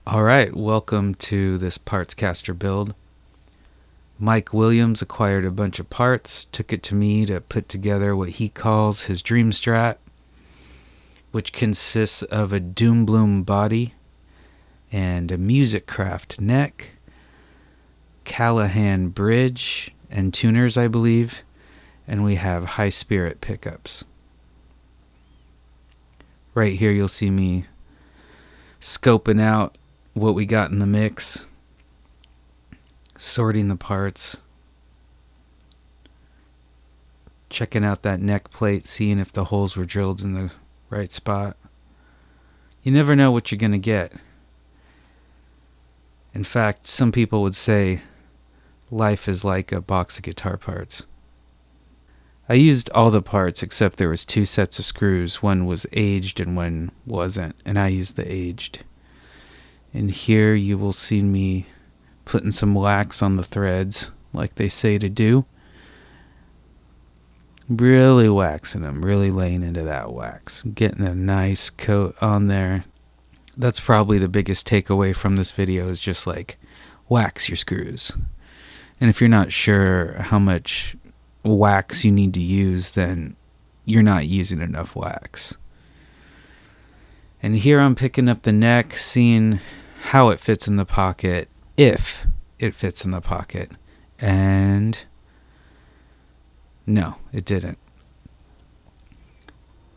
Alright, welcome to this Partscaster build. Mike Williams acquired a bunch of parts, took it to me to put together what he calls his dream strat, which consists of a BloomDoom body and a Musikraft neck, Callaham Bridge and tuners, I believe, and we have high spirit pickups. Right here you'll see me scoping out what we got in the mix, sorting the parts, checking out that neck plate, seeing if the holes were drilled in the right spot. You never know what you're going to get. In fact, some people would say life is like a box of guitar parts. I used all the parts except there was 2 sets of screws. One was aged and one wasn't, and I used the aged. And here you will see me putting some wax on the threads like they say to do. Really waxing them, really laying into that wax, getting a nice coat on there. That's probably the biggest takeaway from this video, is just like wax your screws. And if you're not sure how much wax you need to use, then you're not using enough wax. And here I'm picking up the neck, seeing how it fits in the pocket, if it fits in the pocket. And no, it didn't.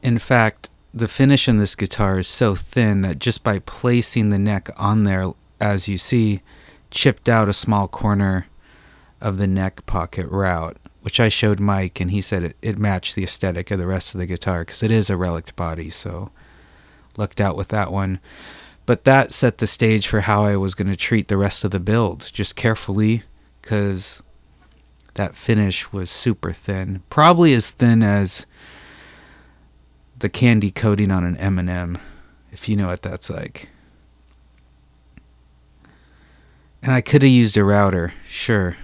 In fact, the finish in this guitar is so thin that just by placing the neck on there, as you see, chipped out a small corner of the neck pocket route, which I showed Mike, and he said it matched the aesthetic of the rest of the guitar because it is a Relic'd body, so lucked out with that one. But that set the stage for how I was going to treat the rest of the build, just carefully, because that finish was super thin, probably as thin as the candy coating on an M&M, if you know what that's like. And I could have used a router, sure,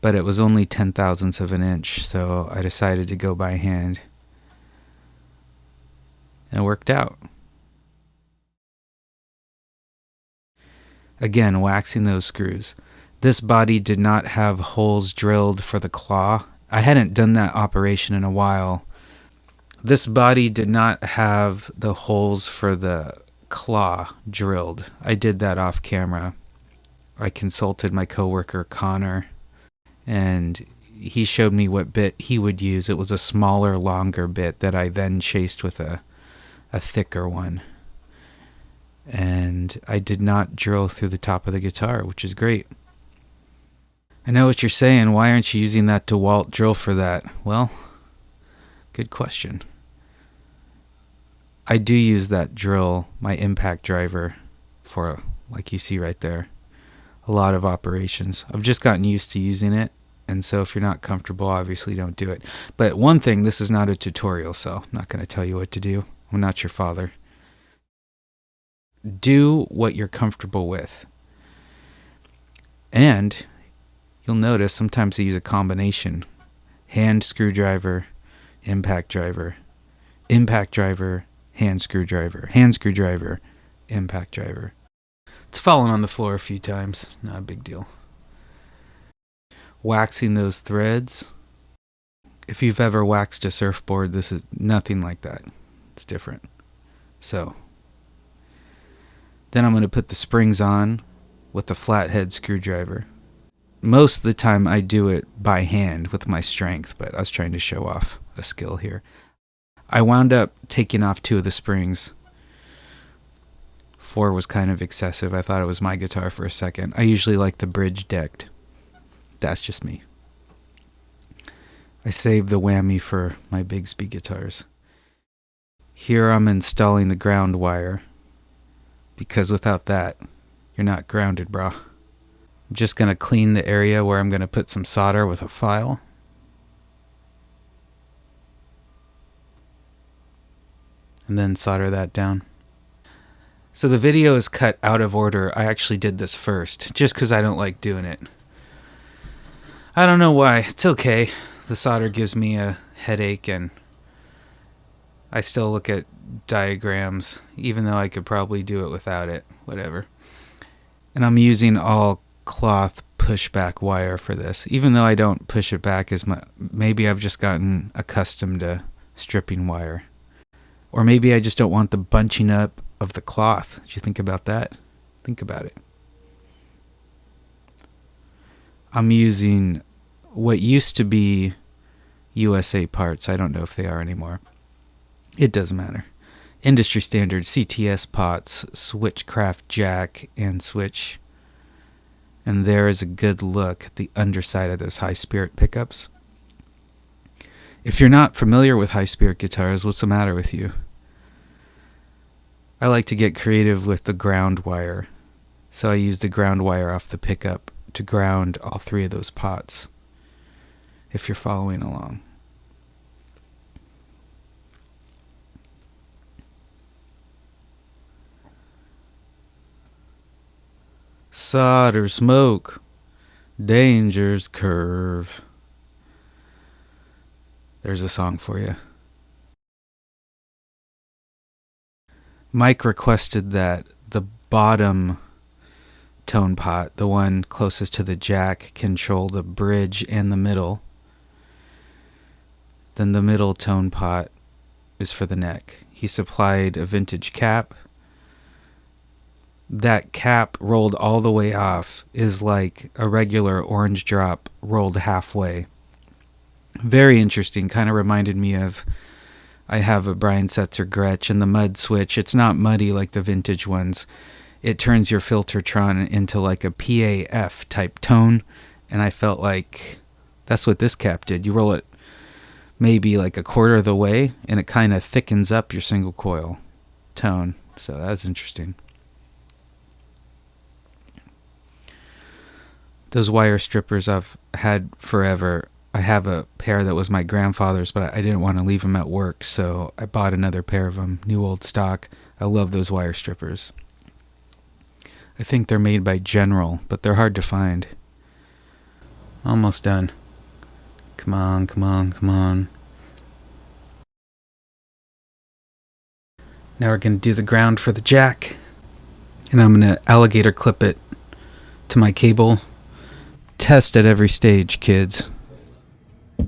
but it was only 0.010 of an inch, so I decided to go by hand. And it worked out. Again, waxing those screws. This body did not have holes drilled for the claw. I hadn't done that operation in a while. This body did not have the holes for the claw drilled. I did that off camera. I consulted my coworker Connor, and he showed me what bit he would use. It was a smaller, longer bit that I then chased with a thicker one. And I did not drill through the top of the guitar, which is great. I know what you're saying. Why aren't you using that DeWalt drill for that? Well, good question. I do use that drill, my impact driver, for, like you see right there, a lot of operations. I've just gotten used to using it, and so if you're not comfortable, obviously don't do it. But one thing, this is not a tutorial, so I'm not going to tell you what to do. I'm not your father. Do what you're comfortable with. And you'll notice sometimes I use a combination. Hand screwdriver, impact driver, hand screwdriver, impact driver. It's fallen on the floor a few times, not a big deal. Waxing those threads. If you've ever waxed a surfboard, this is nothing like that. It's different. So then I'm going to put the springs on with the flathead screwdriver. Most of the time I do it by hand with my strength, but I was trying to show off a skill here. I wound up taking off 2 of the springs. 4 was kind of excessive. I thought it was my guitar for a second. I usually like the bridge decked. That's just me. I save the whammy for my Bigsby guitars. Here I'm installing the ground wire, because without that, you're not grounded, brah. I'm just going to clean the area where I'm going to put some solder with a file. And then solder that down. So the video is cut out of order. I actually did this first, just because I don't like doing it. I don't know why. It's okay. The solder gives me a headache, and I still look at diagrams, even though I could probably do it without it. Whatever. And I'm using all cloth pushback wire for this, even though I don't push it back as much. Maybe I've just gotten accustomed to stripping wire. Or maybe I just don't want the bunching up of the cloth. Did you think about that? Think about it. I'm using what used to be USA parts. I don't know if they are anymore. It doesn't matter. Industry standard CTS pots, Switchcraft jack, and switch. And there is a good look at the underside of those high spirit pickups. If you're not familiar with high spirit guitars, what's the matter with you? I like to get creative with the ground wire. So I use the ground wire off the pickup to ground all three of those pots, if you're following along. Solder smoke, danger's curve. There's a song for you. Mike requested that the bottom tone pot, the one closest to the jack, control the bridge and the middle. Then the middle tone pot is for the neck. He supplied a vintage cap. That cap rolled all the way off is like a regular orange drop rolled halfway. Very interesting. Kind of reminded me of, I have a Brian Setzer Gretsch and the mud switch. It's not muddy like the vintage ones. It turns your Filtertron into like a PAF type tone. And I felt like that's what this cap did. You roll it maybe like a quarter of the way and it kind of thickens up your single coil tone. So that's interesting. Those wire strippers I've had forever. I have a pair that was my grandfather's, but I didn't want to leave them at work, so I bought another pair of them, new old stock. I love those wire strippers. I think they're made by General, but they're hard to find. Almost done. Come on, come on, come on. Now we're going to do the ground for the jack. And I'm going to alligator clip it to my cable. Test at every stage, kids. I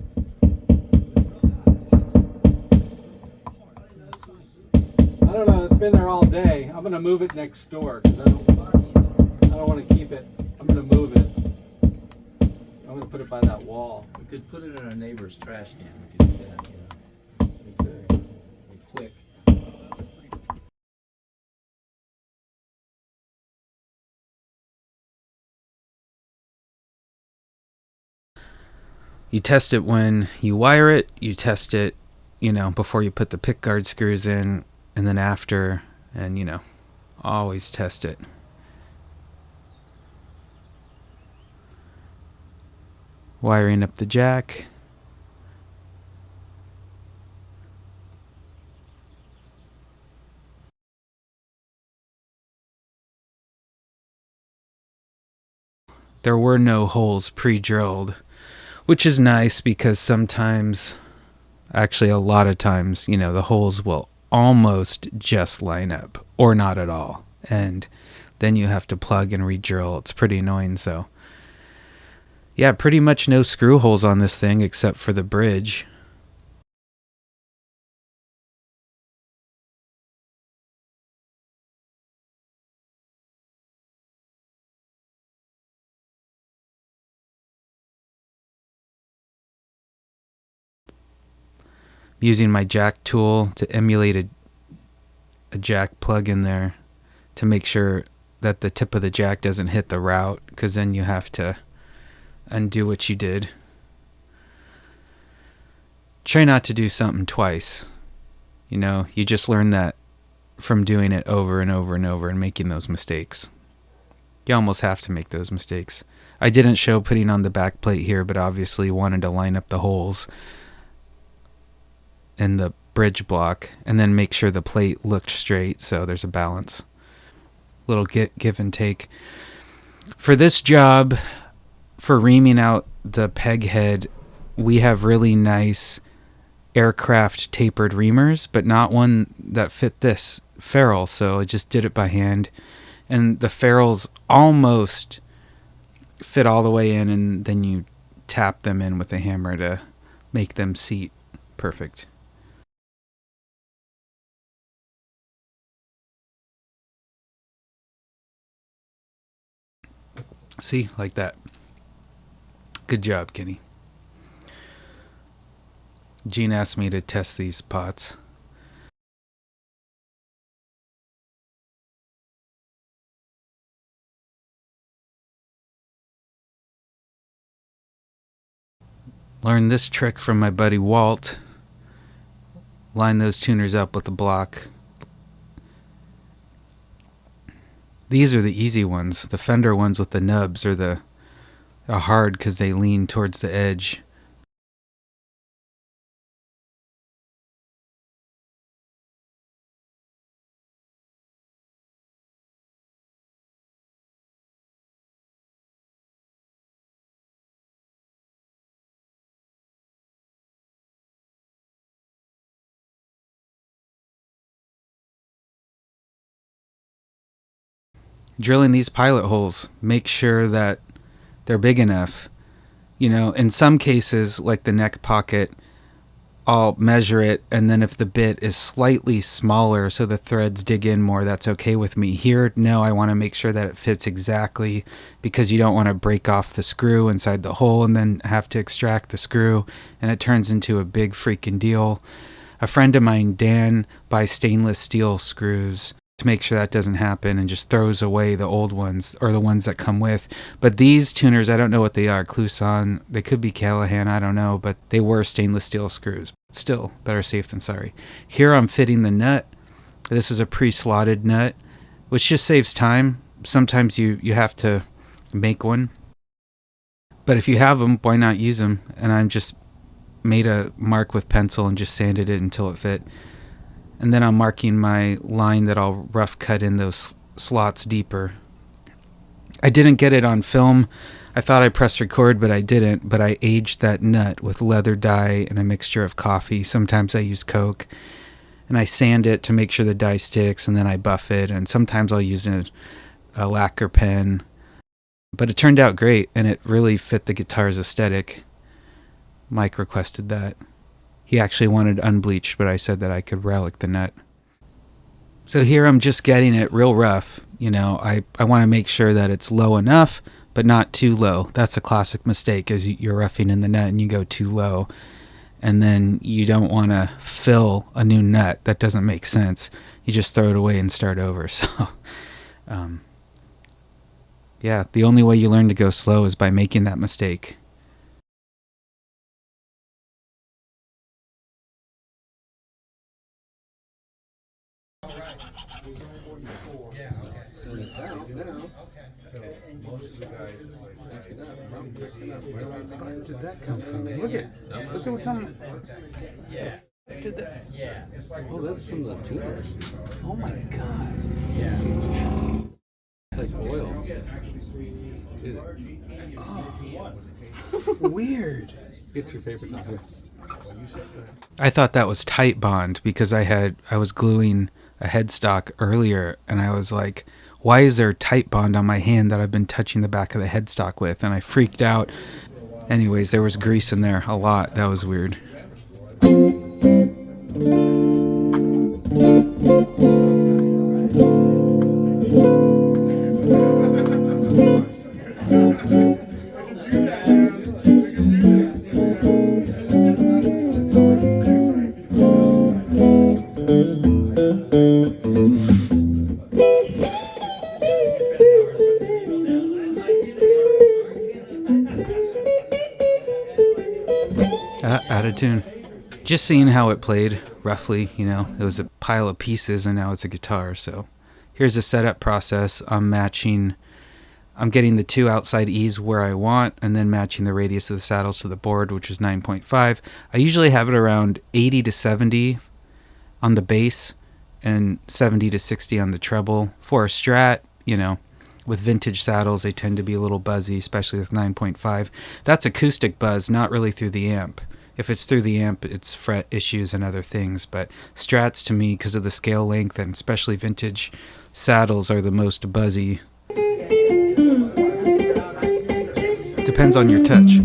don't know, it's been there all day. I'm gonna move it next door because I don't want to keep it. I'm gonna move it. I'm gonna put it by that wall. We could put it in our neighbor's trash can. We could do that, you know. We could. Be quick. You test it when you wire it. You test it, before you put the pick guard screws in, and then after, and, always test it. Wiring up the jack. There were no holes pre-drilled, which is nice because sometimes, actually a lot of times, the holes will almost just line up or not at all. And then you have to plug and re-drill. It's pretty annoying. So yeah, pretty much no screw holes on this thing except for the bridge. Using my jack tool to emulate a jack plug in there to make sure that the tip of the jack doesn't hit the route, because then you have to undo what you did. Try not to do something twice. You just learn that from doing it over and over and over and making those mistakes. You almost have to make those mistakes. I didn't show putting on the back plate here, but obviously wanted to line up the holes in the bridge block and then make sure the plate looked straight so there's a balance. Little give and take. For this job, for reaming out the peg head, we have really nice aircraft tapered reamers, but not one that fit this ferrule, so I just did it by hand. And the ferrules almost fit all the way in, and then you tap them in with a hammer to make them seat perfect. See, like that. Good job, Kenny. Gene asked me to test these pots. Learned this trick from my buddy Walt. Line those tuners up with a block. These are the easy ones. The Fender ones with the nubs are hard because they lean towards the edge. Drilling these pilot holes, make sure that they're big enough. You know, in some cases, like the neck pocket, I'll measure it, and then if the bit is slightly smaller so the threads dig in more, that's okay with me. Here, no, I want to make sure that it fits exactly, because you don't want to break off the screw inside the hole and then have to extract the screw, and it turns into a big freaking deal. A friend of mine, Dan, buys stainless steel screws to make sure that doesn't happen, and just throws away the old ones or the ones that come with. But these tuners, I don't know what they are. Kluson, they could be Callaham, I don't know, but they were stainless steel screws. Still, better safe than sorry. Here I'm fitting the nut. This is a pre-slotted nut, which just saves time. Sometimes you have to make one. But if you have them, why not use them? And I'm just made a mark with pencil and just sanded it until it fit. And then I'm marking my line that I'll rough cut in those slots deeper. I didn't get it on film. I thought I pressed record, but I didn't. But I aged that nut with leather dye and a mixture of coffee. Sometimes I use Coke. And I sand it to make sure the dye sticks, and then I buff it. And sometimes I'll use a lacquer pen. But it turned out great, and it really fit the guitar's aesthetic. Mike requested that. He actually wanted unbleached, but I said that I could Relic'd the nut. So here I'm just getting it real rough. You know, I want to make sure that it's low enough, but not too low. That's a classic mistake, is you're roughing in the nut and you go too low. And then you don't want to fill a new nut. That doesn't make sense. You just throw it away and start over. So, yeah, the only way you learn to go slow is by making that mistake. Where did that come from? Look at what's on. Yeah. Did that? Yeah. Oh, that's from the tuners. Oh my god! Yeah. It's like oil. Oh. Weird. Get your favorite number. I thought that was tight bond because I was gluing a headstock earlier, and I was like, why is there tight bond on my hand that I've been touching the back of the headstock with? And I freaked out. Anyways, there was grease in there a lot. That was weird. Out of tune. Just seeing how it played, roughly, you know. It was a pile of pieces, and now it's a guitar, so. Here's the setup process. I'm getting the two outside E's where I want, and then matching the radius of the saddles to the board, which is 9.5. I usually have it around 80 to 70 on the bass, and 70 to 60 on the treble. For a Strat, you know, with vintage saddles, they tend to be a little buzzy, especially with 9.5. That's acoustic buzz, not really through the amp. If it's through the amp, it's fret issues and other things. But Strats, to me, because of the scale length and especially vintage saddles, are the most buzzy. Depends on your touch.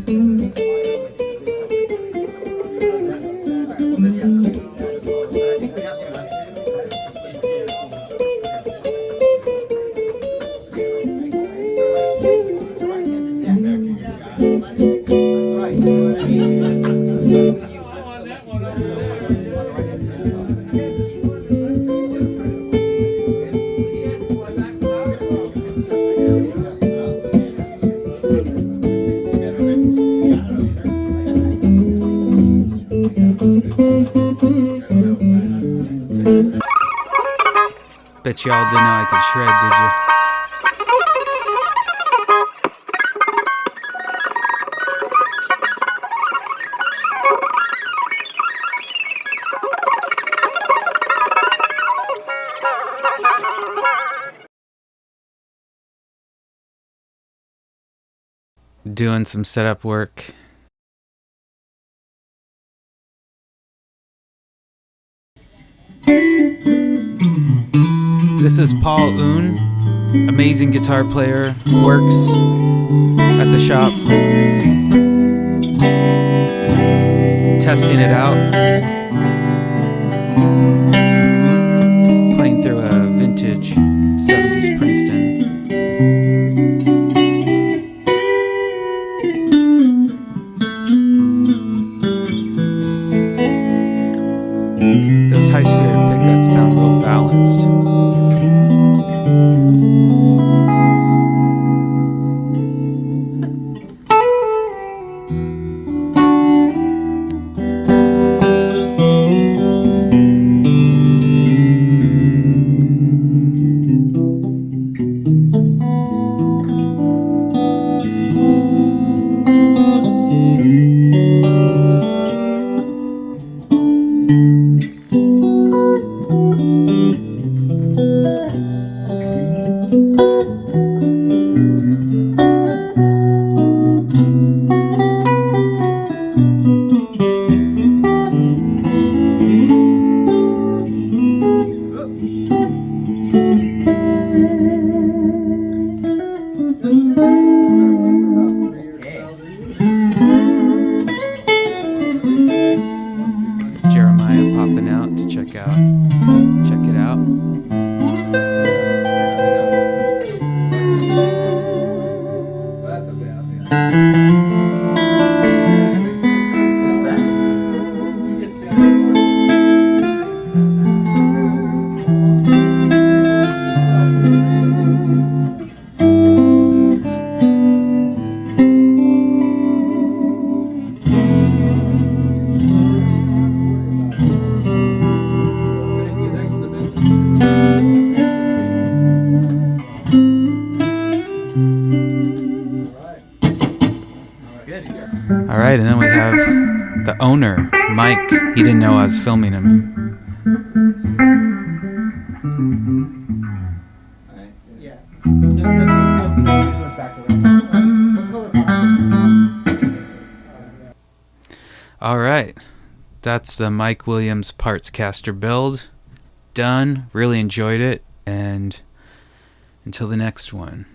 Bet y'all didn't know I could shred, did you? Doing some setup work. This is Paul Oon, amazing guitar player, works at the shop, testing it out, playing through a vintage 70s Princeton. Those high spirit pickups sound real balanced. Jeremiah popping out to check it out. That's a bad thing. All right, and then we have the owner, Mike. He didn't know I was filming him. Yeah. No, use back All right, that's the Mike Williams Partscaster build. Done. Really enjoyed it, and until the next one.